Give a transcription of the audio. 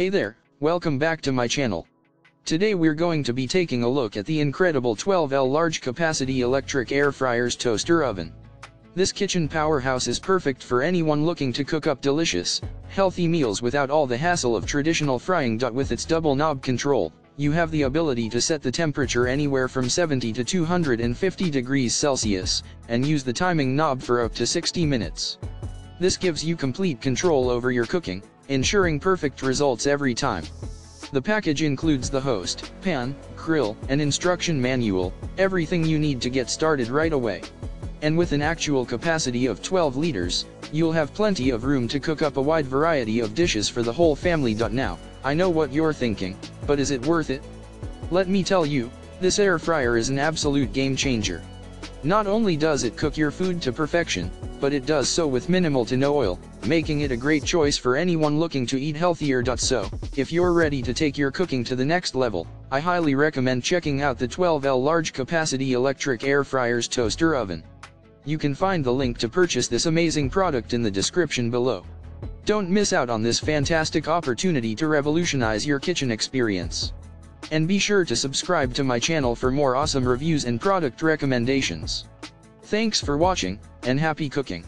Hey there, welcome back to my channel. Today we're going to be taking a look at the incredible 12L large capacity electric air fryer's toaster oven. This kitchen powerhouse is perfect for anyone looking to cook up delicious, healthy meals without all the hassle of traditional frying. With its double knob control, you have the ability to set the temperature anywhere from 70 to 250 degrees Celsius, and use the timing knob for up to 60 minutes. This gives you complete control over your cooking, ensuring perfect results every time. The package includes the host, pan, grill, and instruction manual, everything you need to get started right away. And with an actual capacity of 12 liters, you'll have plenty of room to cook up a wide variety of dishes for the whole family. Now, I know what you're thinking, but is it worth it? Let me tell you, this air fryer is an absolute game changer. Not only does it cook your food to perfection, but it does so with minimal to no oil, making it a great choice for anyone looking to eat healthier. So, if you're ready to take your cooking to the next level, I highly recommend checking out the 12L large capacity electric air fryer's toaster oven. You can find the link to purchase this amazing product in the description below. Don't miss out on this fantastic opportunity to revolutionize your kitchen experience. And be sure to subscribe to my channel for more awesome reviews and product recommendations. Thanks for watching, and happy cooking!